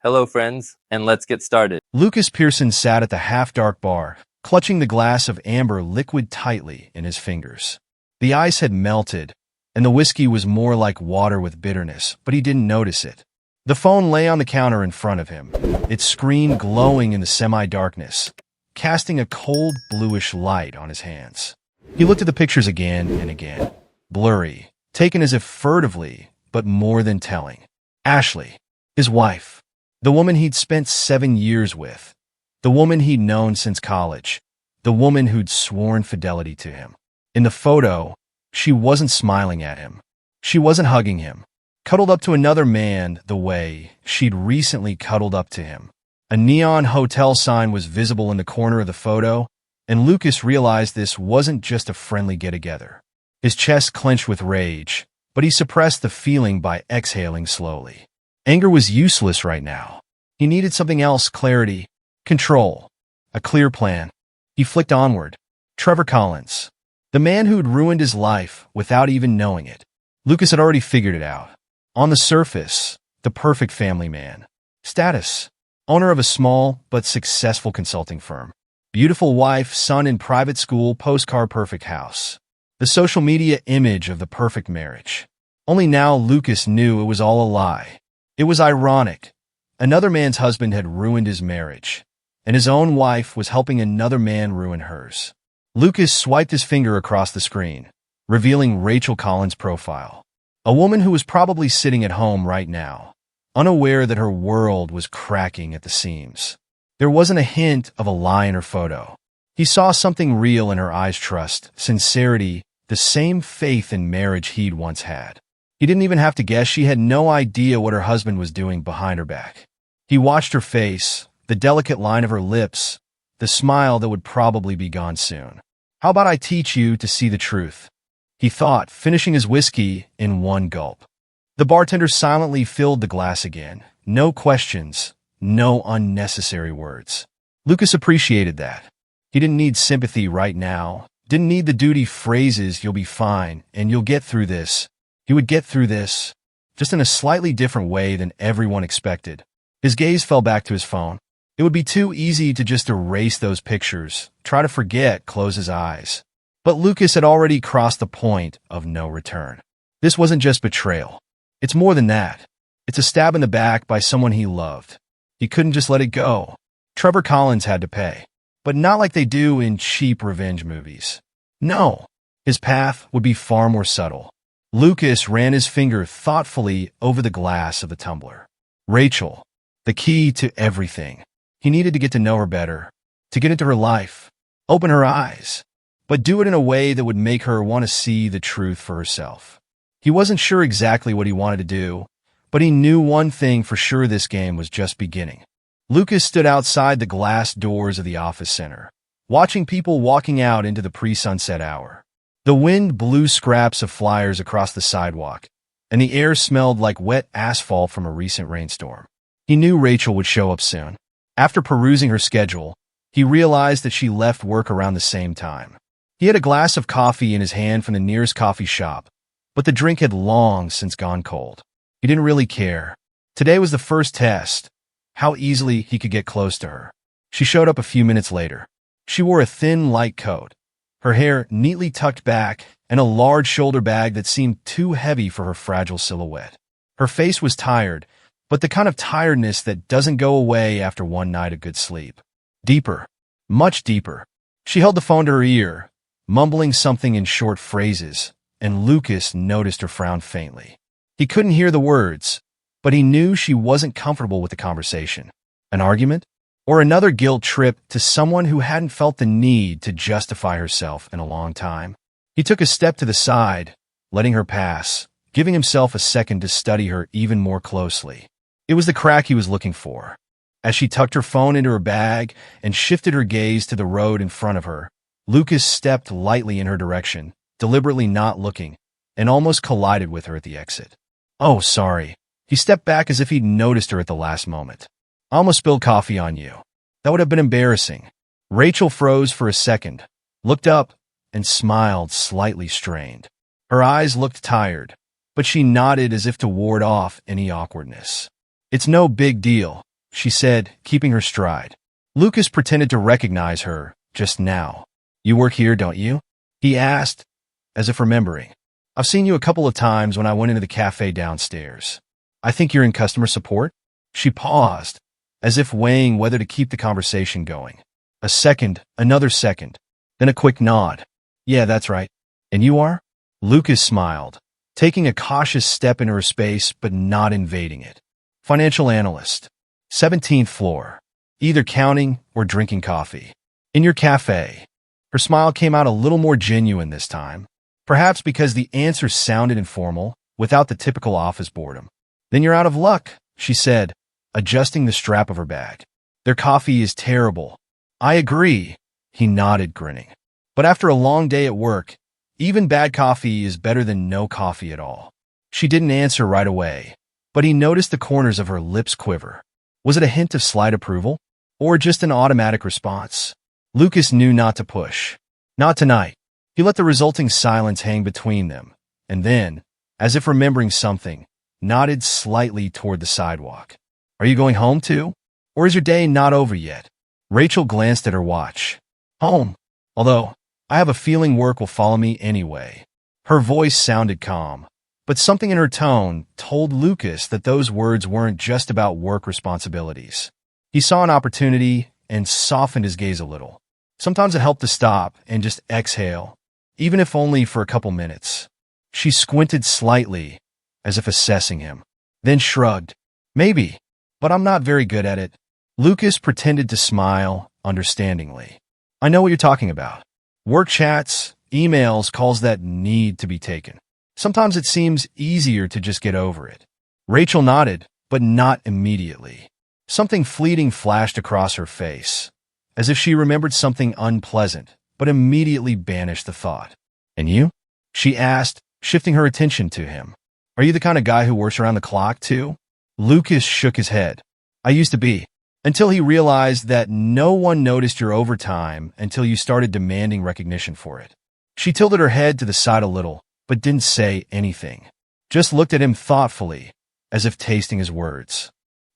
Hello, friends, and let's get started. Lucas Pearson sat at the half-dark bar, clutching the glass of amber liquid tightly in his fingers. The ice had melted, and the whiskey was more like water with bitterness, but he didn't notice it. The phone lay on the counter in front of him, its screen glowing in the semi-darkness, casting a cold bluish light on his hands. He looked at the pictures again and again, blurry, taken as if furtively, but more than telling. Ashley, his wife, the woman he'd spent 7 years with, the woman he'd known since college, the woman who'd sworn fidelity to him. In the photo, she wasn't smiling at him. She wasn't hugging him, cuddled up to another man the way she'd recently cuddled up to him. A neon hotel sign was visible in the corner of the photo, and Lucas realized this wasn't just a friendly get-together. His chest clenched with rage, but he suppressed the feeling by exhaling slowly. Anger was useless right now. He needed something else: clarity, control, a clear plan. He flicked onward. Trevor Collins, the man who'd ruined his life without even knowing it. Lucas had already figured it out. On the surface, the perfect family man. Status: owner of a small but successful consulting firm. Beautiful wife, son in private school, postcard perfect house. The social media image of the perfect marriage. Only now Lucas knew it was all a lie. It was ironic. Another man's husband had ruined his marriage, and his own wife was helping another man ruin hers. Lucas swiped his finger across the screen, revealing Rachel Collins' profile. A woman who was probably sitting at home right now, unaware that her world was cracking at the seams. There wasn't a hint of a lie in her photo. He saw something real in her eyes: trust, sincerity, the same faith in marriage he'd once had. He didn't even have to guess. She had no idea what her husband was doing behind her back. He watched her face, the delicate line of her lips, the smile that would probably be gone soon. "How about I teach you to see the truth?" he thought, finishing his whiskey in one gulp. The bartender silently filled the glass again. No questions, no unnecessary words. Lucas appreciated that. He didn't need sympathy right now, didn't need the duty phrases: "You'll be fine," and "You'll get through this." He would get through this, just in a slightly different way than everyone expected. His gaze fell back to his phone. It would be too easy to just erase those pictures, try to forget, close his eyes. But Lucas had already crossed the point of no return. This wasn't just betrayal. It's more than that. It's a stab in the back by someone he loved. He couldn't just let it go. Trevor Collins had to pay, but not like they do in cheap revenge movies. No, his path would be far more subtle. Lucas ran his finger thoughtfully over the glass of the tumbler. Rachel, the key to everything. He needed to get to know her better, to get into her life, open her eyes, but do it in a way that would make her want to see the truth for herself. He wasn't sure exactly what he wanted to do, but he knew one thing for sure: this game was just beginning. Lucas stood outside the glass doors of the office center, watching people walking out into the pre-sunset hour. The wind blew scraps of flyers across the sidewalk, and the air smelled like wet asphalt from a recent rainstorm. He knew Rachel would show up soon. After perusing her schedule, he realized that she left work around the same time. He had a glass of coffee in his hand from the nearest coffee shop, but the drink had long since gone cold. He didn't really care. Today was the first test, how easily he could get close to her. She showed up a few minutes later. She wore a thin, light coat, her hair neatly tucked back, and a large shoulder bag that seemed too heavy for her fragile silhouette. Her face was tired, but the kind of tiredness that doesn't go away after one night of good sleep. Deeper, much deeper. She held the phone to her ear, mumbling something in short phrases, and Lucas noticed her frown faintly. He couldn't hear the words, but he knew she wasn't comfortable with the conversation. An argument? Or another guilt trip to someone who hadn't felt the need to justify herself in a long time. He took a step to the side, letting her pass, giving himself a second to study her even more closely. It was the crack he was looking for. As she tucked her phone into her bag and shifted her gaze to the road in front of her, Lucas stepped lightly in her direction, deliberately not looking, and almost collided with her at the exit. "Oh, sorry." He stepped back as if he'd noticed her at the last moment. "I almost spilled coffee on you. That would have been embarrassing." Rachel froze for a second, looked up, and smiled, slightly strained. Her eyes looked tired, but she nodded as if to ward off any awkwardness. "It's no big deal," she said, keeping her stride. Lucas pretended to recognize her just now. You work here, don't you? He asked, as if remembering. I've seen you a couple of times when I went into the cafe downstairs. I think you're in customer support? She paused, as if weighing whether to keep the conversation going. A second, another second, then a quick nod. Yeah, that's right. And you are? Lucas smiled, taking a cautious step into her space but not invading it. Financial analyst. 17th floor. Either counting or drinking coffee. In your cafe. Her smile came out a little more genuine this time, perhaps because the answer sounded informal, without the typical office boredom. Then you're out of luck, she said, adjusting the strap of her bag. Their coffee is terrible. I agree, he nodded, grinning. But after a long day at work, even bad coffee is better than no coffee at all. She didn't answer right away, but he noticed the corners of her lips quiver. Was it a hint of slight approval? Or just an automatic response? Lucas knew not to push. Not tonight. He let the resulting silence hang between them, and then, as if remembering something, nodded slightly toward the sidewalk. Are you going home too? Or is your day not over yet? Rachel glanced at her watch. Home. Although, I have a feeling work will follow me anyway. Her voice sounded calm, but something in her tone told Lucas that those words weren't just about work responsibilities. He saw an opportunity and softened his gaze a little. Sometimes it helped to stop and just exhale, even if only for a couple minutes. She squinted slightly, as if assessing him, then shrugged. Maybe, but I'm not very good at it. Lucas pretended to smile understandingly. I know what you're talking about. Work chats, emails, calls that need to be taken. Sometimes it seems easier to just get over it. Rachel nodded, but not immediately. Something fleeting flashed across her face, as if she remembered something unpleasant, but immediately banished the thought. And you? She asked, shifting her attention to him. Are you the kind of guy who works around the clock too? Lucas shook his head. I used to be. Until he realized that no one noticed your overtime until you started demanding recognition for it. She tilted her head to the side a little, but didn't say anything. Just looked at him thoughtfully, as if tasting his words.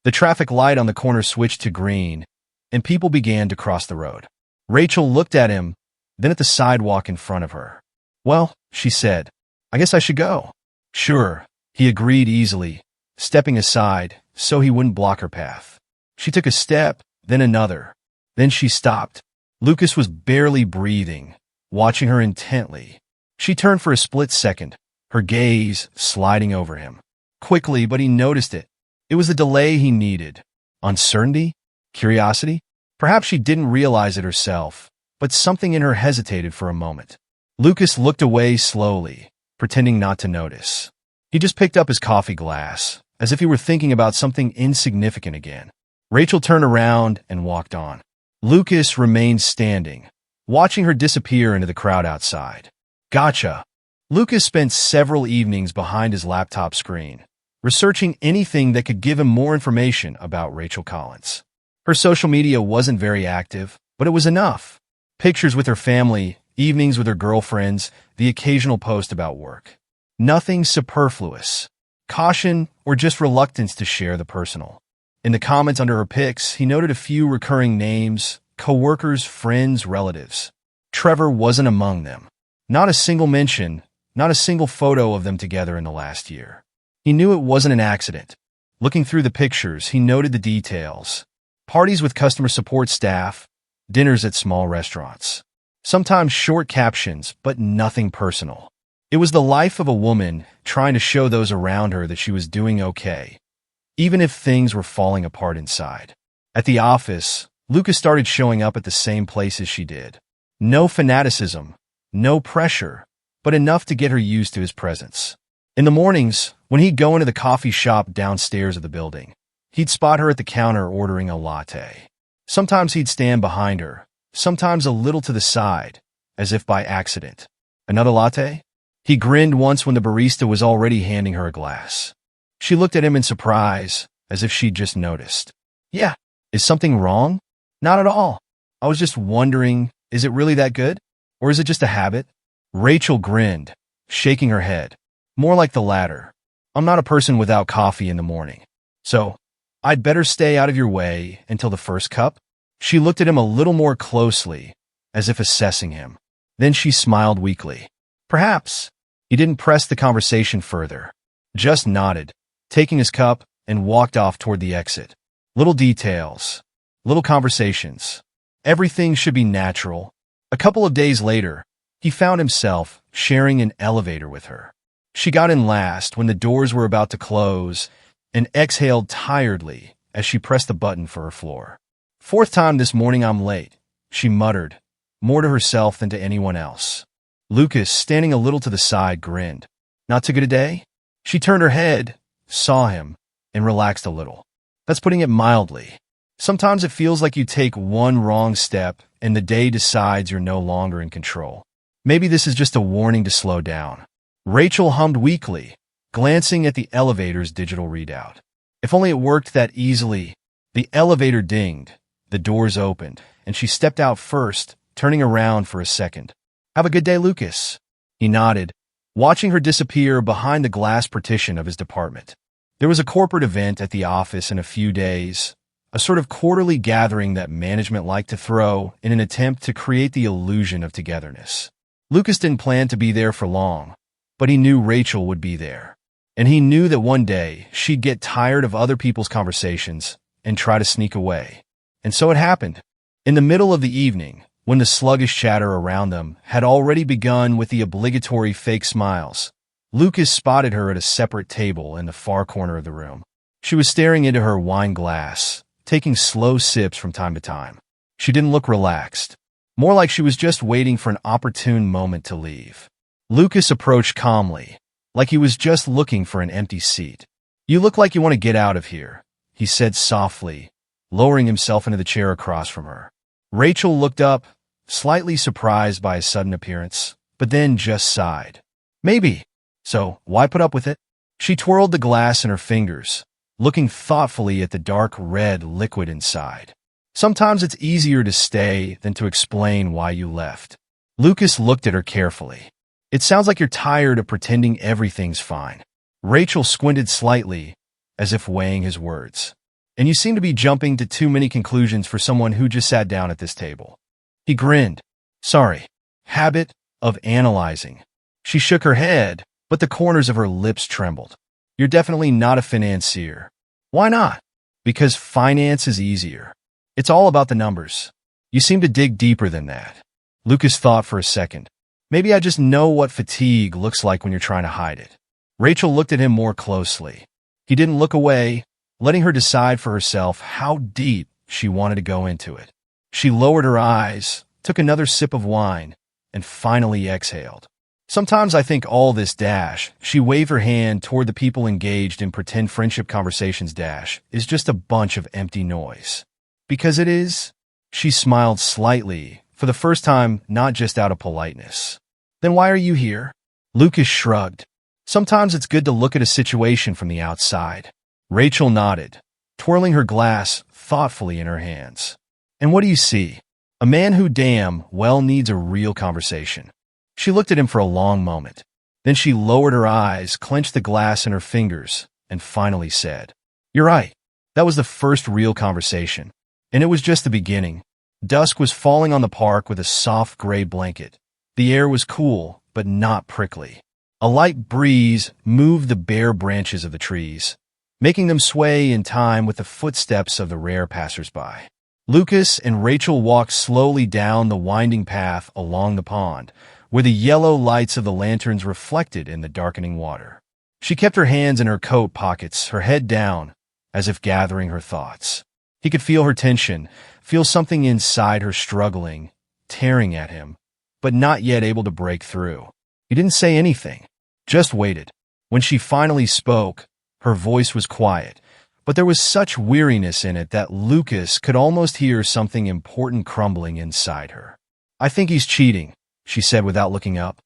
The traffic light on the corner switched to green, and people began to cross the road. Rachel looked at him, then at the sidewalk in front of her. Well, she said, I guess I should go. Sure, he agreed easily, stepping aside so he wouldn't block her path. She took a step, then another. Then she stopped. Lucas was barely breathing, watching her intently. She turned for a split second, her gaze sliding over him. Quickly, but he noticed it. It was the delay he needed. Uncertainty? Curiosity? Perhaps she didn't realize it herself, but something in her hesitated for a moment. Lucas looked away slowly, pretending not to notice. He just picked up his coffee glass, as if he were thinking about something insignificant again. Rachel turned around and walked on. Lucas remained standing, watching her disappear into the crowd outside. Gotcha. Lucas spent several evenings behind his laptop screen, researching anything that could give him more information about Rachel Collins. Her social media wasn't very active, but it was enough. Pictures with her family, evenings with her girlfriends, the occasional post about work. Nothing superfluous. Caution or just reluctance to share the personal. In the comments under her pics, he noted a few recurring names, coworkers, friends, relatives. Trevor wasn't among them. Not a single mention, not a single photo of them together in the last year. He knew it wasn't an accident. Looking through the pictures, he noted the details. Parties with customer support staff, dinners at small restaurants. Sometimes short captions, but nothing personal. It was the life of a woman trying to show those around her that she was doing okay, even if things were falling apart inside. At the office, Lucas started showing up at the same places she did. No fanaticism, no pressure, but enough to get her used to his presence. In the mornings, when he'd go into the coffee shop downstairs of the building, he'd spot her at the counter ordering a latte. Sometimes he'd stand behind her, sometimes a little to the side, as if by accident. Another latte? He grinned once when the barista was already handing her a glass. She looked at him in surprise, as if she'd just noticed. Yeah, is something wrong? Not at all. I was just wondering, is it really that good? Or is it just a habit? Rachel grinned, shaking her head. More like the latter. I'm not a person without coffee in the morning. So, I'd better stay out of your way until the first cup? She looked at him a little more closely, as if assessing him. Then she smiled weakly. Perhaps. He didn't press the conversation further. Just nodded, taking his cup, and walked off toward the exit. Little details. Little conversations. Everything should be natural. A couple of days later, he found himself sharing an elevator with her. She got in last when the doors were about to close and exhaled tiredly as she pressed the button for her floor. Fourth time this morning I'm late, she muttered, more to herself than to anyone else. Lucas, standing a little to the side, grinned. Not too good a day? She turned her head, saw him, and relaxed a little. That's putting it mildly. Sometimes it feels like you take one wrong step and the day decides you're no longer in control. Maybe this is just a warning to slow down. Rachel hummed weakly, glancing at the elevator's digital readout. If only it worked that easily. The elevator dinged, the doors opened, and she stepped out first, turning around for a second. Have a good day, Lucas. He nodded, watching her disappear behind the glass partition of his department. There was a corporate event at the office in a few days, a sort of quarterly gathering that management liked to throw in an attempt to create the illusion of togetherness. Lucas didn't plan to be there for long, but he knew Rachel would be there. And he knew that one day she'd get tired of other people's conversations and try to sneak away. And so it happened. In the middle of the evening, when the sluggish chatter around them had already begun with the obligatory fake smiles, Lucas spotted her at a separate table in the far corner of the room. She was staring into her wine glass, taking slow sips from time to time. She didn't look relaxed, more like she was just waiting for an opportune moment to leave. Lucas approached calmly, like he was just looking for an empty seat. You look like you want to get out of here, he said softly, lowering himself into the chair across from her. Rachel looked up, slightly surprised by his sudden appearance, but then just sighed. Maybe. So, why put up with it? She twirled the glass in her fingers, looking thoughtfully at the dark red liquid inside. Sometimes it's easier to stay than to explain why you left. Lucas looked at her carefully. It sounds like you're tired of pretending everything's fine. Rachel squinted slightly, as if weighing his words. And you seem to be jumping to too many conclusions for someone who just sat down at this table. He grinned. Sorry. Habit of analyzing. She shook her head, but the corners of her lips trembled. You're definitely not a financier. Why not? Because finance is easier. It's all about the numbers. You seem to dig deeper than that. Lucas thought for a second. Maybe I just know what fatigue looks like when you're trying to hide it. Rachel looked at him more closely. He didn't look away, letting her decide for herself how deep she wanted to go into it. She lowered her eyes, took another sip of wine, and finally exhaled. Sometimes I think all this she waved her hand toward the people engaged in pretend friendship conversations is just a bunch of empty noise. Because it is. She smiled slightly, for the first time not just out of politeness. Then why are you here? Lucas shrugged. Sometimes it's good to look at a situation from the outside. Rachel nodded, twirling her glass thoughtfully in her hands. And what do you see? A man who damn well needs a real conversation. She looked at him for a long moment. Then she lowered her eyes, clenched the glass in her fingers, and finally said, You're right. That was the first real conversation. And it was just the beginning. Dusk was falling on the park with a soft gray blanket. The air was cool, but not prickly. A light breeze moved the bare branches of the trees, making them sway in time with the footsteps of the rare passersby. Lucas and Rachel walked slowly down the winding path along the pond, where the yellow lights of the lanterns reflected in the darkening water. She kept her hands in her coat pockets, her head down, as if gathering her thoughts. He could feel her tension, feel something inside her struggling, tearing at him, but not yet able to break through. He didn't say anything, just waited. When she finally spoke, her voice was quiet, but there was such weariness in it that Lucas could almost hear something important crumbling inside her. I think he's cheating, she said without looking up.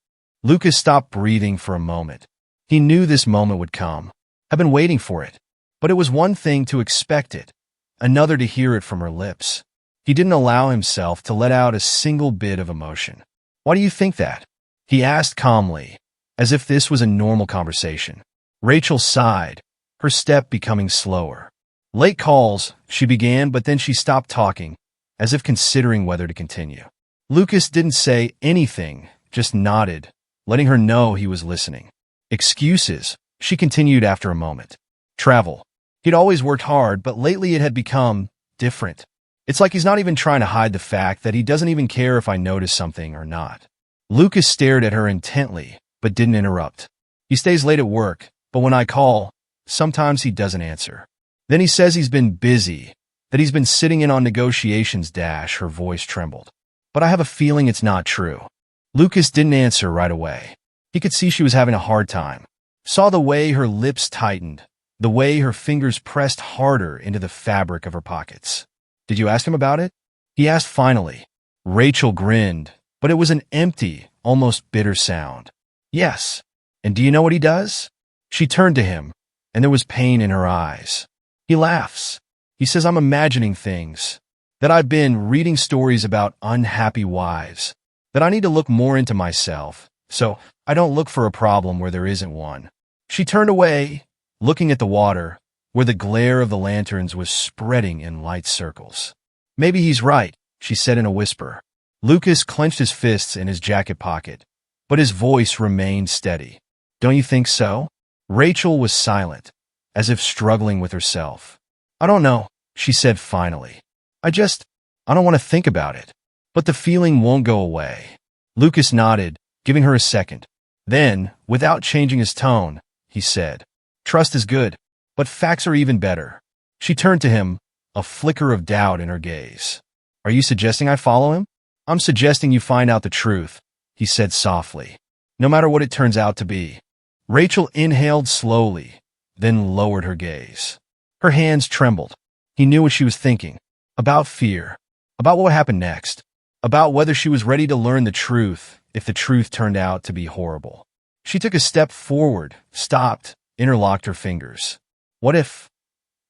Lucas stopped breathing for a moment. He knew this moment would come. Had been waiting for it. But it was one thing to expect it, another to hear it from her lips. He didn't allow himself to let out a single bit of emotion. Why do you think that? He asked calmly, as if this was a normal conversation. Rachel sighed, her step becoming slower. Late calls, she began, but then she stopped talking, as if considering whether to continue. Lucas didn't say anything, just nodded, letting her know he was listening. Excuses, she continued after a moment. Travel. He'd always worked hard, but lately it had become different. It's like he's not even trying to hide the fact that he doesn't even care if I notice something or not. Lucas stared at her intently, but didn't interrupt. He stays late at work, but when I call, sometimes he doesn't answer. Then he says he's been busy, that he's been sitting in on negotiations. Her voice trembled. But I have a feeling it's not true. Lucas didn't answer right away. He could see she was having a hard time. Saw the way her lips tightened, the way her fingers pressed harder into the fabric of her pockets. Did you ask him about it? He asked finally. Rachel grinned, but it was an empty, almost bitter sound. Yes. And do you know what he does? She turned to him, and there was pain in her eyes. He laughs. He says I'm imagining things, that I've been reading stories about unhappy wives, that I need to look more into myself, so I don't look for a problem where there isn't one. She turned away, looking at the water, where the glare of the lanterns was spreading in light circles. Maybe he's right, she said in a whisper. Lucas clenched his fists in his jacket pocket, but his voice remained steady. Don't you think so? Rachel was silent, as if struggling with herself. I don't know, she said finally. I don't want to think about it. But the feeling won't go away. Lucas nodded, giving her a second. Then, without changing his tone, he said, Trust is good, but facts are even better. She turned to him, a flicker of doubt in her gaze. Are you suggesting I follow him? I'm suggesting you find out the truth, he said softly. No matter what it turns out to be. Rachel inhaled slowly, then lowered her gaze. Her hands trembled. He knew what she was thinking. About fear. About what would happen next. About whether she was ready to learn the truth if the truth turned out to be horrible. She took a step forward, stopped, interlocked her fingers. What if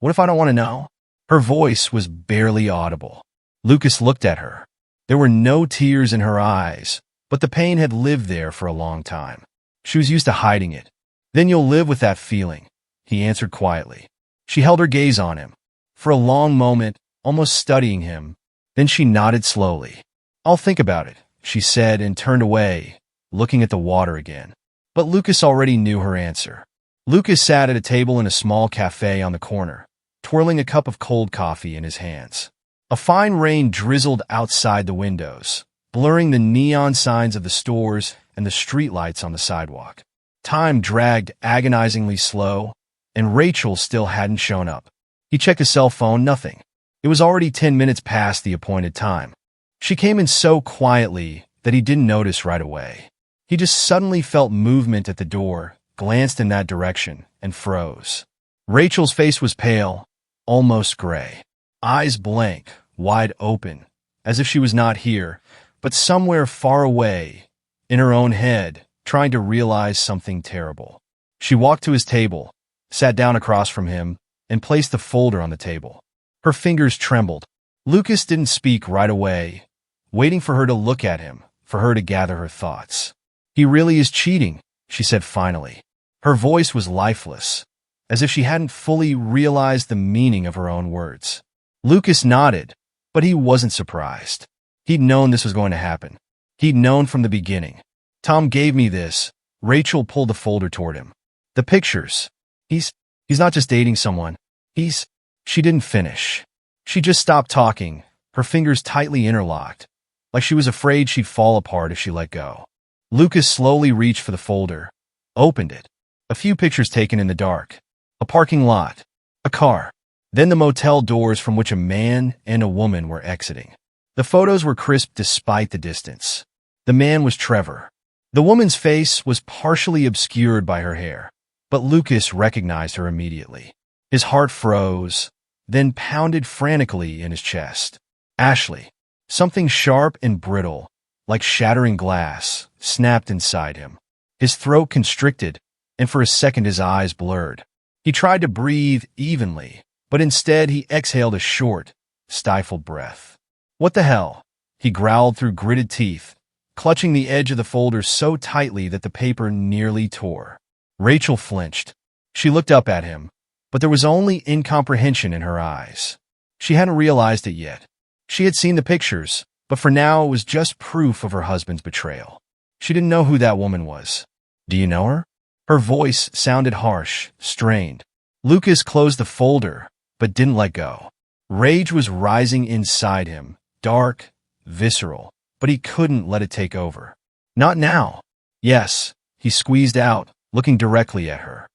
I don't want to know? Her voice was barely audible. Lucas looked at her. There were no tears in her eyes, but the pain had lived there for a long time. She was used to hiding it. Then you'll live with that feeling, he answered quietly. She held her gaze on him. For a long moment, almost studying him, then she nodded slowly. I'll think about it, she said and turned away, looking at the water again. But Lucas already knew her answer. Lucas sat at a table in a small cafe on the corner, twirling a cup of cold coffee in his hands. A fine rain drizzled outside the windows, blurring the neon signs of the stores and the streetlights on the sidewalk. Time dragged agonizingly slow, and Rachel still hadn't shown up. He checked his cell phone, nothing. It was already 10 minutes past the appointed time. She came in so quietly that he didn't notice right away. He just suddenly felt movement at the door, glanced in that direction, and froze. Rachel's face was pale, almost gray. Eyes blank, wide open, as if she was not here, but somewhere far away, in her own head, trying to realize something terrible. She walked to his table, sat down across from him, and placed the folder on the table. Her fingers trembled. Lucas didn't speak right away, waiting for her to look at him, for her to gather her thoughts. He really is cheating, she said finally. Her voice was lifeless, as if she hadn't fully realized the meaning of her own words. Lucas nodded, but he wasn't surprised. He'd known this was going to happen. He'd known from the beginning. Tom gave me this. Rachel pulled the folder toward him. The pictures. He's not just dating someone. She didn't finish. She just stopped talking, her fingers tightly interlocked, like she was afraid she'd fall apart if she let go. Lucas slowly reached for the folder, opened it. A few pictures taken in the dark. A parking lot. A car. Then the motel doors from which a man and a woman were exiting. The photos were crisp despite the distance. The man was Trevor. The woman's face was partially obscured by her hair, but Lucas recognized her immediately. His heart froze, then pounded frantically in his chest. Ashley. Something sharp and brittle, like shattering glass, snapped inside him. His throat constricted, and for a second his eyes blurred. He tried to breathe evenly, but instead he exhaled a short, stifled breath. What the hell? He growled through gritted teeth, clutching the edge of the folder so tightly that the paper nearly tore. Rachel flinched. She looked up at him, but there was only incomprehension in her eyes. She hadn't realized it yet. She had seen the pictures, but for now it was just proof of her husband's betrayal. She didn't know who that woman was. Do you know her? Her voice sounded harsh, strained. Lucas closed the folder, but didn't let go. Rage was rising inside him, dark, visceral, but he couldn't let it take over. Not now. Yes, he squeezed out, looking directly at her.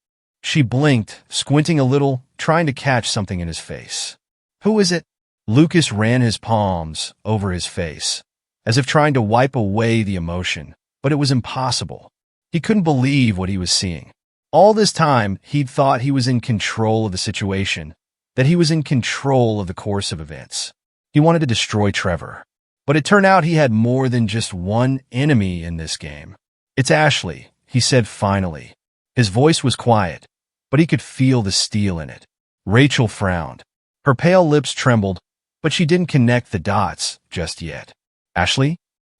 She blinked, squinting a little, trying to catch something in his face. Who is it? Lucas ran his palms over his face, as if trying to wipe away the emotion, but it was impossible. He couldn't believe what he was seeing. All this time, he'd thought he was in control of the situation, that he was in control of the course of events. He wanted to destroy Trevor. But it turned out he had more than just one enemy in this game. It's Ashley, he said finally. His voice was quiet, but he could feel the steel in it. Rachel frowned. Her pale lips trembled, but she didn't connect the dots just yet. Ashley?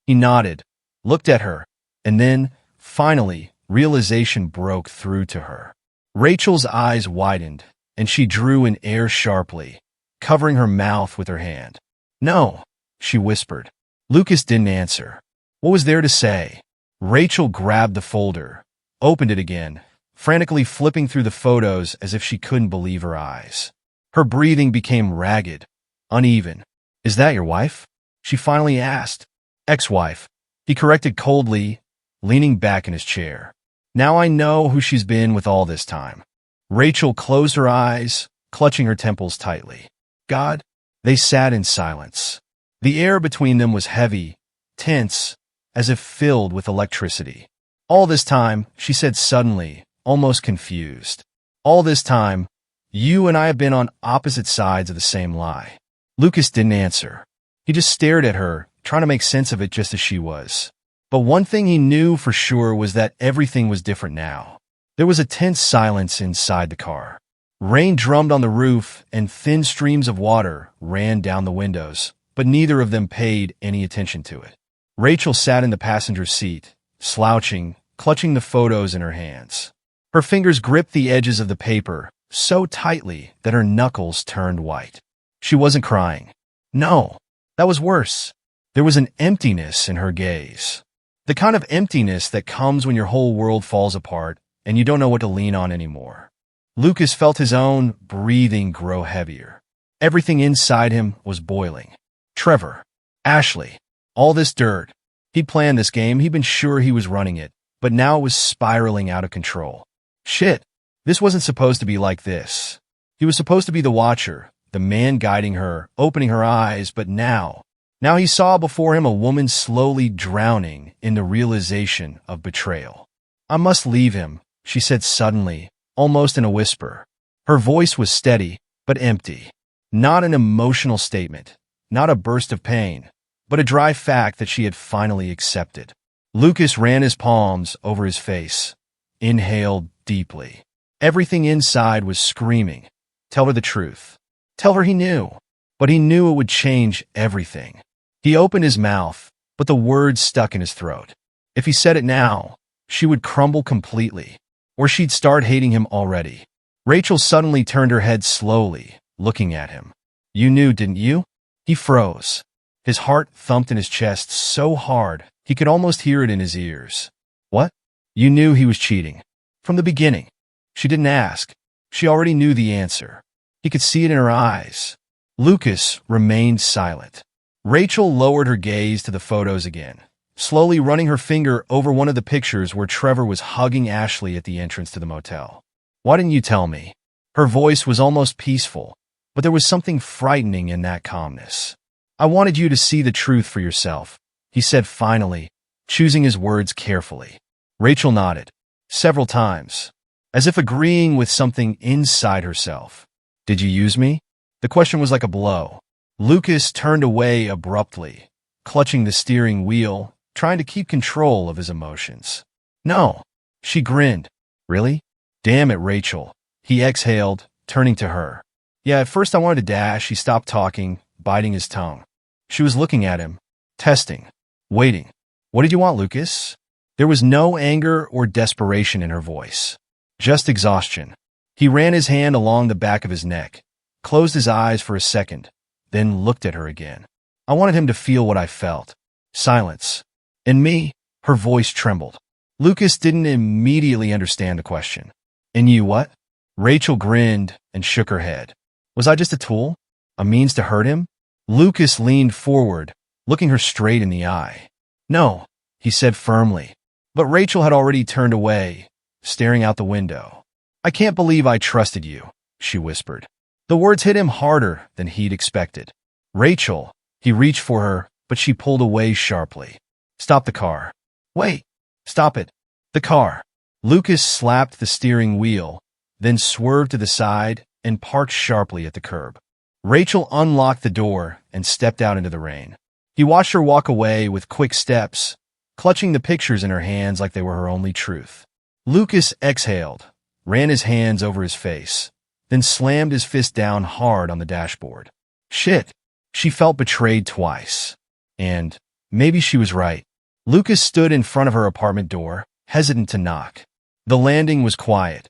He nodded, looked at her, and then, finally, realization broke through to her. Rachel's eyes widened, and she drew in air sharply, covering her mouth with her hand. No, she whispered. Lucas didn't answer. What was there to say? Rachel grabbed the folder, opened it again, frantically flipping through the photos as if she couldn't believe her eyes. Her breathing became ragged, uneven. Is that your wife? She finally asked. Ex-wife, he corrected coldly, leaning back in his chair. Now I know who she's been with all this time. Rachel closed her eyes, clutching her temples tightly. God? They sat in silence. The air between them was heavy, tense, as if filled with electricity. All this time, she said suddenly, almost confused. All this time, you and I have been on opposite sides of the same lie. Lucas didn't answer. He just stared at her, trying to make sense of it just as she was. But one thing he knew for sure was that everything was different now. There was a tense silence inside the car. Rain drummed on the roof, and thin streams of water ran down the windows, but neither of them paid any attention to it. Rachel sat in the passenger seat, slouching, clutching the photos in her hands. Her fingers gripped the edges of the paper so tightly that her knuckles turned white. She wasn't crying. No, that was worse. There was an emptiness in her gaze. The kind of emptiness that comes when your whole world falls apart and you don't know what to lean on anymore. Lucas felt his own breathing grow heavier. Everything inside him was boiling. Trevor, Ashley, all this dirt. He'd planned this game, he'd been sure he was running it, but now it was spiraling out of control. Shit, this wasn't supposed to be like this. He was supposed to be the watcher, the man guiding her, opening her eyes, but now he saw before him a woman slowly drowning in the realization of betrayal. I must leave him, she said suddenly, almost in a whisper. Her voice was steady, but empty. Not an emotional statement, not a burst of pain, but a dry fact that she had finally accepted. Lucas ran his palms over his face, inhaled deeply. Everything inside was screaming. Tell her the truth. Tell her he knew. But he knew it would change everything. He opened his mouth, but the words stuck in his throat. If he said it now, she would crumble completely, or she'd start hating him already. Rachel suddenly turned her head slowly, looking at him. You knew, didn't you? He froze. His heart thumped in his chest so hard he could almost hear it in his ears. What? You knew he was cheating. From the beginning. She didn't ask. She already knew the answer. He could see it in her eyes. Lucas remained silent. Rachel lowered her gaze to the photos again, slowly running her finger over one of the pictures where Trevor was hugging Ashley at the entrance to the motel. Why didn't you tell me? Her voice was almost peaceful, but there was something frightening in that calmness. I wanted you to see the truth for yourself, he said finally, choosing his words carefully. Rachel nodded, several times, as if agreeing with something inside herself. Did you use me? The question was like a blow. Lucas turned away abruptly, clutching the steering wheel, trying to keep control of his emotions. No, she grinned. Really? Damn it, Rachel. He exhaled, turning to her. Yeah, at first I wanted to dash. He stopped talking, biting his tongue. She was looking at him, testing, waiting. What did you want, Lucas? There was no anger or desperation in her voice. Just exhaustion. He ran his hand along the back of his neck, closed his eyes for a second, then looked at her again. I wanted him to feel what I felt. Silence. And me? Her voice trembled. Lucas didn't immediately understand the question. And you what? Rachel grinned and shook her head. Was I just a tool? A means to hurt him? Lucas leaned forward, looking her straight in the eye. No, he said firmly. But Rachel had already turned away, staring out the window. I can't believe I trusted you, she whispered. The words hit him harder than he'd expected. Rachel, he reached for her, but she pulled away sharply. Stop the car. Wait, stop it. The car. Lucas slapped the steering wheel, then swerved to the side and parked sharply at the curb. Rachel unlocked the door and stepped out into the rain. He watched her walk away with quick steps, clutching the pictures in her hands like they were her only truth. Lucas exhaled, ran his hands over his face, then slammed his fist down hard on the dashboard. Shit. She felt betrayed twice. And maybe she was right. Lucas stood in front of her apartment door, hesitant to knock. The landing was quiet,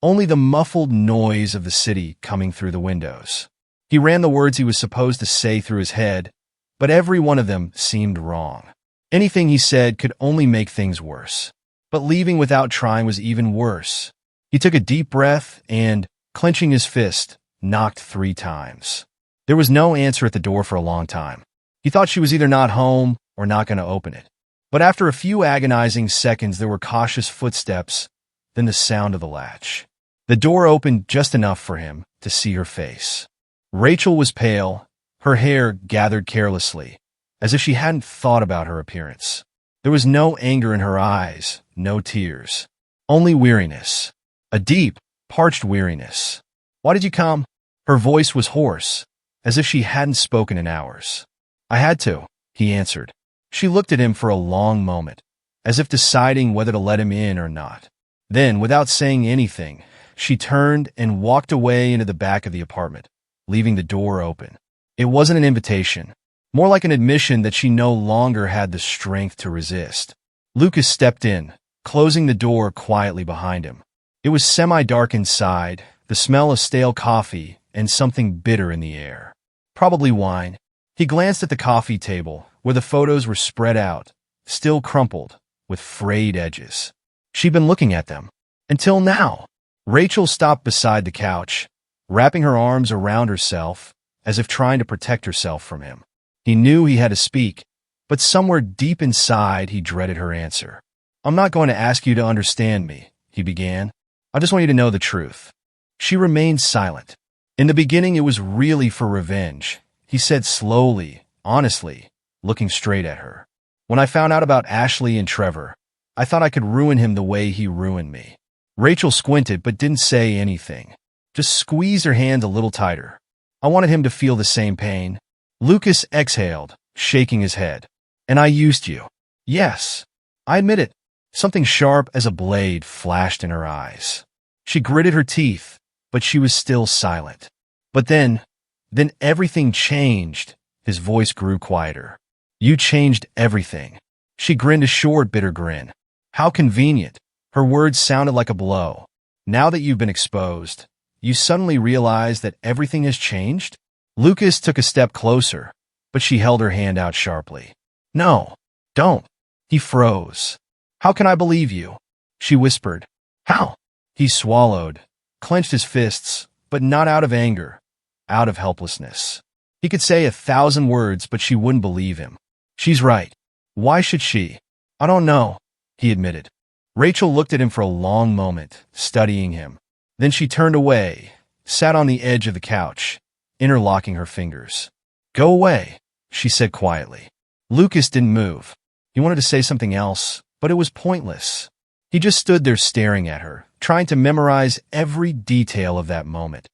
only the muffled noise of the city coming through the windows. He ran the words he was supposed to say through his head, but every one of them seemed wrong. Anything he said could only make things worse. But leaving without trying was even worse. He took a deep breath and, clenching his fist, knocked 3 times. There was no answer at the door for a long time. He thought she was either not home or not going to open it. But after a few agonizing seconds, there were cautious footsteps, then the sound of the latch. The door opened just enough for him to see her face. Rachel was pale, her hair gathered carelessly, as if she hadn't thought about her appearance. There was no anger in her eyes, no tears, only weariness. A deep, parched weariness. Why did you come? Her voice was hoarse, as if she hadn't spoken in hours. I had to, he answered. She looked at him for a long moment, as if deciding whether to let him in or not. Then, without saying anything, she turned and walked away into the back of the apartment, leaving the door open. It wasn't an invitation, more like an admission that she no longer had the strength to resist. Lucas stepped in, closing the door quietly behind him. It was semi-dark inside, the smell of stale coffee and something bitter in the air. Probably wine. He glanced at the coffee table, where the photos were spread out, still crumpled, with frayed edges. She'd been looking at them. Until now. Rachel stopped beside the couch, wrapping her arms around herself, as if trying to protect herself from him. He knew he had to speak, but somewhere deep inside he dreaded her answer. I'm not going to ask you to understand me, he began. I just want you to know the truth. She remained silent. In the beginning, it was really for revenge, he said slowly, honestly, looking straight at her. When I found out about Ashley and Trevor, I thought I could ruin him the way he ruined me. Rachel squinted but didn't say anything, just squeezed her hand a little tighter. I wanted him to feel the same pain. Lucas exhaled, shaking his head. And I used you. Yes, I admit it. Something sharp as a blade flashed in her eyes. She gritted her teeth, but she was still silent. But then everything changed. His voice grew quieter. You changed everything. She grinned a short, bitter grin. How convenient. Her words sounded like a blow. Now that you've been exposed, you suddenly realize that everything has changed? Lucas took a step closer, but she held her hand out sharply. No, don't. He froze. How can I believe you? She whispered. How? He swallowed, clenched his fists, but not out of anger, out of helplessness. He could say 1,000 words, but she wouldn't believe him. She's right. Why should she? I don't know, he admitted. Rachel looked at him for a long moment, studying him. Then she turned away, sat on the edge of the couch, interlocking her fingers. Go away, she said quietly. Lucas didn't move. He wanted to say something else, but it was pointless. He just stood there staring at her, trying to memorize every detail of that moment,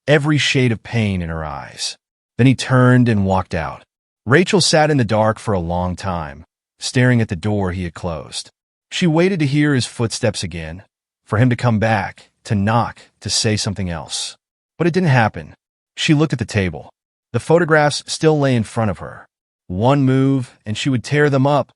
every shade of pain in her eyes. Then he turned and walked out. Rachel sat in the dark for a long time, staring at the door he had closed. She waited to hear his footsteps again, for him to come back, to knock, to say something else. But it didn't happen. She looked at the table. The photographs still lay in front of her. One move, and she would tear them up,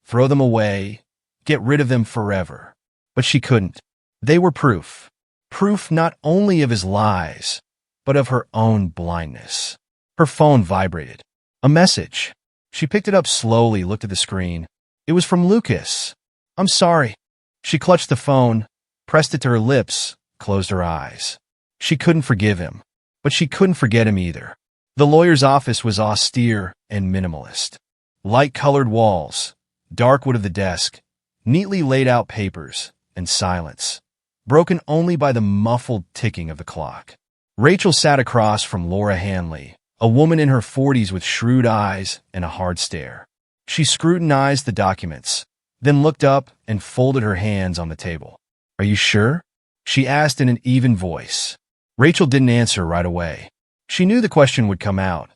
throw them away, get rid of them forever. But she couldn't. They were proof. proof not only of his lies, but of her own blindness. Her phone vibrated. A message. She picked it up slowly, looked at the screen. It was from Lucas. "I'm sorry." She clutched the phone, pressed it to her lips, closed her eyes. She couldn't forgive him, but she couldn't forget him either. The lawyer's office was austere and minimalist. Light-colored walls, dark wood of the desk, neatly laid out papers, and silence, broken only by the muffled ticking of the clock. Rachel sat across from Laura Hanley, a woman in her 40s with shrewd eyes and a hard stare. She scrutinized the documents, then looked up and folded her hands on the table. "Are you sure?" she asked in an even voice. Rachel didn't answer right away. She knew the question would come out,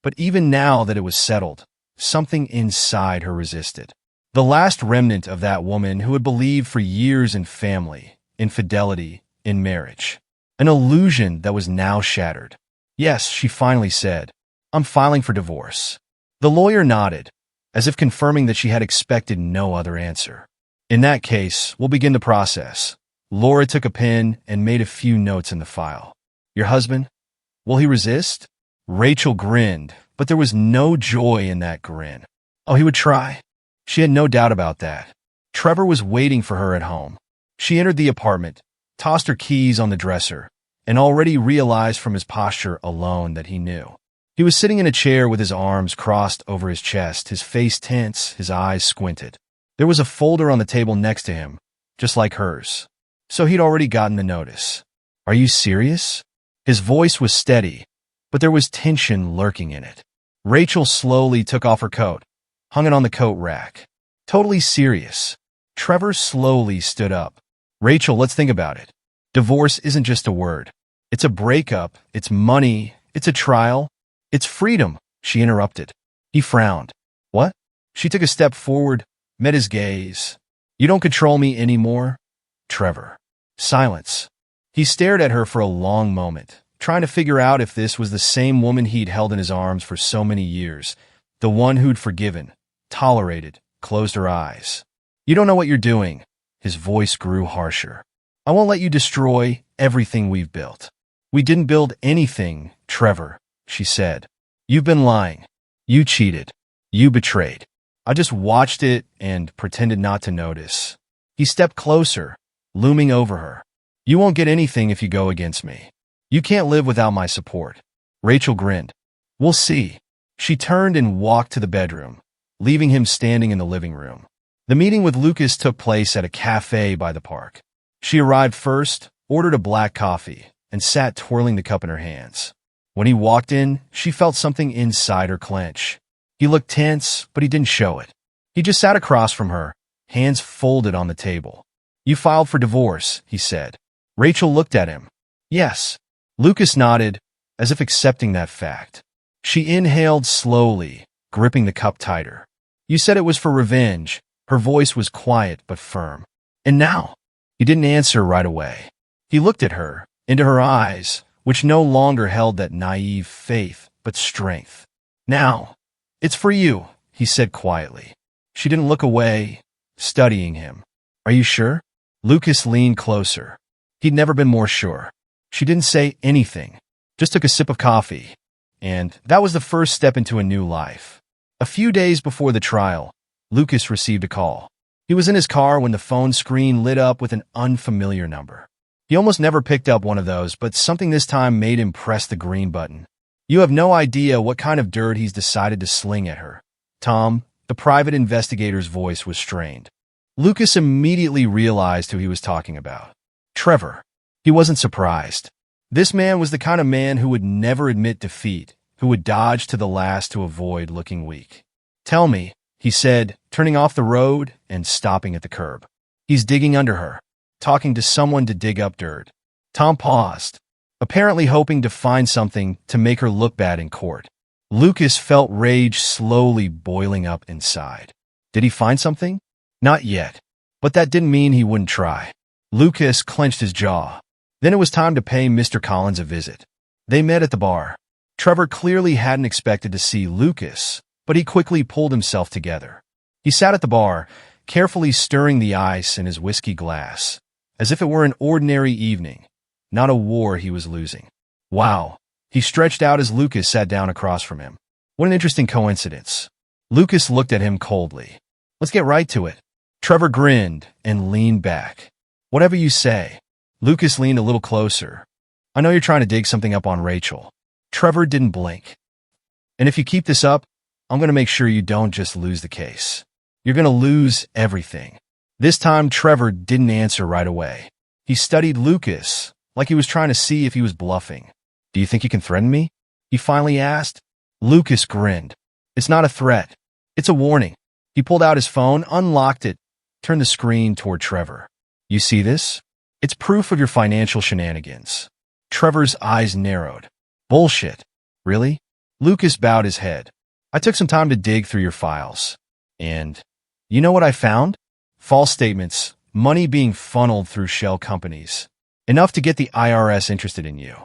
but even now that it was settled, something inside her resisted. The last remnant of that woman who had believed for years in family, in fidelity, in marriage. An illusion that was now shattered. "Yes," she finally said. "I'm filing for divorce." The lawyer nodded, as if confirming that she had expected no other answer. "In that case, we'll begin the process." Laura took a pen and made a few notes in the file. "Your husband? Will he resist?" Rachel grinned, but there was no joy in that grin. "Oh, he would try." She had no doubt about that. Trevor was waiting for her at home. She entered the apartment, tossed her keys on the dresser, and already realized from his posture alone that he knew. He was sitting in a chair with his arms crossed over his chest, his face tense, his eyes squinted. There was a folder on the table next to him, just like hers. So he'd already gotten the notice. "Are you serious?" His voice was steady, but there was tension lurking in it. Rachel slowly took off her coat, hung it on the coat rack. "Totally serious." Trevor slowly stood up. "Rachel, let's think about it. Divorce isn't just a word. It's a breakup, it's money, it's a trial, it's freedom," she interrupted. He frowned. "What?" She took a step forward, met his gaze. "You don't control me anymore, Trevor." Silence. He stared at her for a long moment, trying to figure out if this was the same woman he'd held in his arms for so many years, the one who'd forgiven, tolerated, closed her eyes. "You don't know what you're doing." His voice grew harsher. "I won't let you destroy everything we've built." "We didn't build anything, Trevor," she said. "You've been lying. You cheated. You betrayed. I just watched it and pretended not to notice." He stepped closer, looming over her. "You won't get anything if you go against me. You can't live without my support." Rachel grinned. "We'll see." She turned and walked to the bedroom, leaving him standing in the living room. The meeting with Lucas took place at a cafe by the park. She arrived first, ordered a black coffee, and sat twirling the cup in her hands. When he walked in, she felt something inside her clench. He looked tense, but he didn't show it. He just sat across from her, hands folded on the table. "You filed for divorce," he said. Rachel looked at him. "Yes." Lucas nodded, as if accepting that fact. She inhaled slowly, gripping the cup tighter. "You said it was for revenge." Her voice was quiet but firm. "And now?" He didn't answer right away. He looked at her, into her eyes, which no longer held that naive faith, but strength. "Now, it's for you," he said quietly. She didn't look away, studying him. "Are you sure?" Lucas leaned closer. He'd never been more sure. She didn't say anything, just took a sip of coffee. And that was the first step into a new life. A few days before the trial, Lucas received a call. He was in his car when the phone screen lit up with an unfamiliar number. He almost never picked up one of those, but something this time made him press the green button. You have no idea what kind of dirt he's decided to sling at her. Tom, the private investigator's voice was strained. Lucas immediately realized who he was talking about. Trevor. He wasn't surprised. This man was the kind of man who would never admit defeat, who would dodge to the last to avoid looking weak. "Tell me," he said, turning off the road and stopping at the curb. He's digging under her, talking to someone to dig up dirt. Tom paused, apparently hoping to find something to make her look bad in court. Lucas felt rage slowly boiling up inside. Did he find something? Not yet, but that didn't mean he wouldn't try. Lucas clenched his jaw. Then it was time to pay Mr. Collins a visit. They met at the bar. Trevor clearly hadn't expected to see Lucas, but he quickly pulled himself together. He sat at the bar, carefully stirring the ice in his whiskey glass, as if it were an ordinary evening, not a war he was losing. Wow. He stretched out as Lucas sat down across from him. What an interesting coincidence. Lucas looked at him coldly. Let's get right to it. Trevor grinned and leaned back. Whatever you say. Lucas leaned a little closer. I know you're trying to dig something up on Rachel. Trevor didn't blink. And if you keep this up, I'm going to make sure you don't just lose the case. You're going to lose everything. This time, Trevor didn't answer right away. He studied Lucas, like he was trying to see if he was bluffing. Do you think you can threaten me? He finally asked. Lucas grinned. It's not a threat. It's a warning. He pulled out his phone, unlocked it, turned the screen toward Trevor. You see this? It's proof of your financial shenanigans. Trevor's eyes narrowed. Bullshit. Really? Lucas bowed his head. I took some time to dig through your files. And you know what I found? False statements, money being funneled through shell companies. Enough to get the IRS interested in you.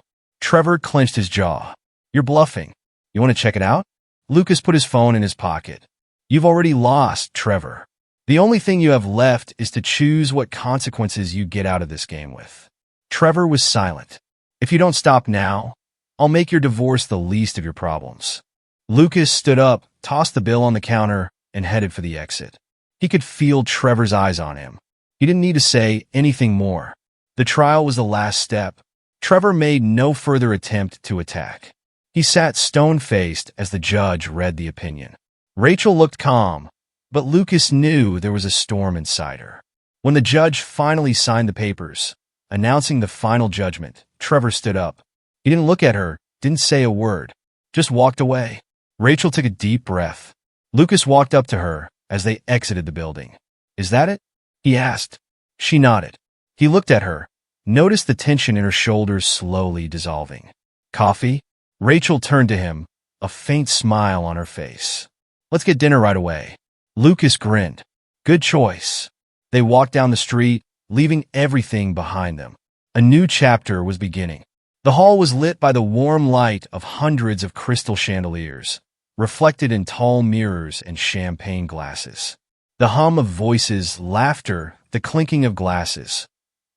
Trevor clenched his jaw. You're bluffing. You want to check it out? Lucas put his phone in his pocket. You've already lost, Trevor. The only thing you have left is to choose what consequences you get out of this game with. Trevor was silent. If you don't stop now, I'll make your divorce the least of your problems. Lucas stood up, tossed the bill on the counter, and headed for the exit. He could feel Trevor's eyes on him. He didn't need to say anything more. The trial was the last step. Trevor made no further attempt to attack. He sat stone-faced as the judge read the opinion. Rachel looked calm, but Lucas knew there was a storm inside her. When the judge finally signed the papers, announcing the final judgment, Trevor stood up. He didn't look at her, didn't say a word, just walked away. Rachel took a deep breath. Lucas walked up to her as they exited the building. Is that it? He asked. She nodded. He looked at her, noticed the tension in her shoulders slowly dissolving. Coffee? Rachel turned to him, a faint smile on her face. Let's get dinner right away. Lucas grinned. Good choice. They walked down the street, leaving everything behind them. A new chapter was beginning. The hall was lit by the warm light of hundreds of crystal chandeliers, reflected in tall mirrors and champagne glasses. The hum of voices, laughter, the clinking of glasses.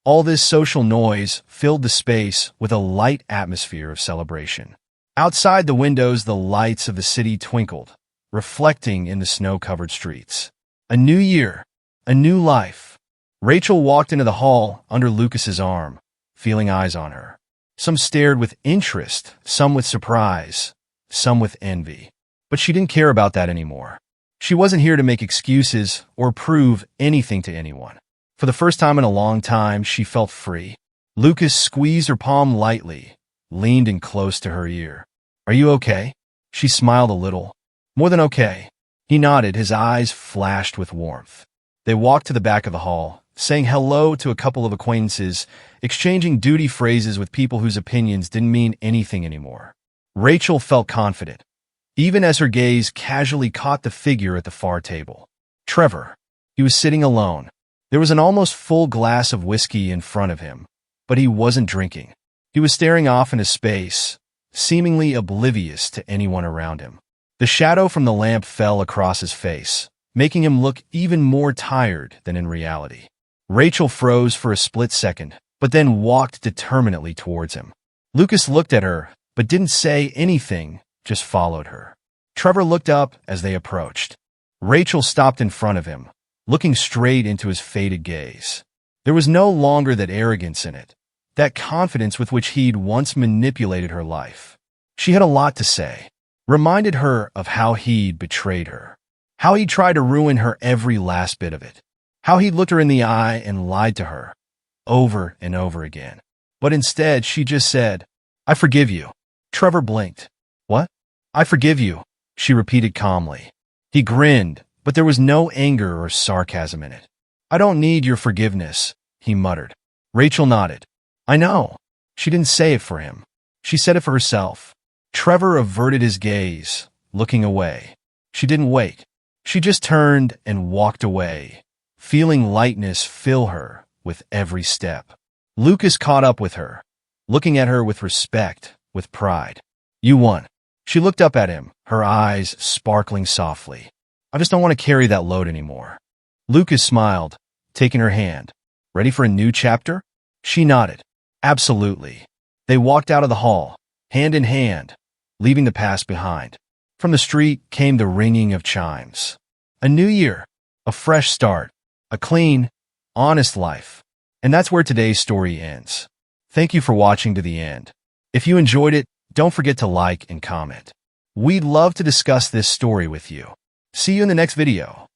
All this social noise filled the space with a light atmosphere of celebration. Outside the windows, the lights of the city twinkled, reflecting in the snow-covered streets. A new year, a new life. Rachel walked into the hall under Lucas's arm, feeling eyes on her. Some stared with interest, some with surprise, some with envy. But she didn't care about that anymore. She wasn't here to make excuses or prove anything to anyone. For the first time in a long time, she felt free. Lucas squeezed her palm lightly, leaned in close to her ear. Are you okay? She smiled a little. More than okay. He nodded, his eyes flashed with warmth. They walked to the back of the hall, saying hello to a couple of acquaintances, exchanging duty phrases with people whose opinions didn't mean anything anymore. Rachel felt confident, even as her gaze casually caught the figure at the far table. Trevor. He was sitting alone. There was an almost full glass of whiskey in front of him, but he wasn't drinking. He was staring off into space, seemingly oblivious to anyone around him. The shadow from the lamp fell across his face, making him look even more tired than in reality. Rachel froze for a split second, but then walked determinedly towards him. Lucas looked at her, but didn't say anything, just followed her. Trevor looked up as they approached. Rachel stopped in front of him, looking straight into his faded gaze. There was no longer that arrogance in it, that confidence with which he'd once manipulated her life. She had a lot to say, reminded her of how he'd betrayed her, how he'd tried to ruin her every last bit of it, how he'd looked her in the eye and lied to her, over and over again. But instead, she just said, I forgive you. Trevor blinked. What? I forgive you, she repeated calmly. He grinned, but there was no anger or sarcasm in it. I don't need your forgiveness, he muttered. Rachel nodded. I know. She didn't say it for him. She said it for herself. Trevor averted his gaze, looking away. She didn't wait. She just turned and walked away, feeling lightness fill her with every step. Lucas caught up with her, looking at her with respect, with pride. You won. She looked up at him, her eyes sparkling softly. I just don't want to carry that load anymore. Lucas smiled, taking her hand. Ready for a new chapter? She nodded. Absolutely. They walked out of the hall, hand in hand, leaving the past behind. From the street came the ringing of chimes. A new year, a fresh start, a clean, honest life. And that's where today's story ends. Thank you for watching to the end. If you enjoyed it, don't forget to like and comment. We'd love to discuss this story with you. See you in the next video.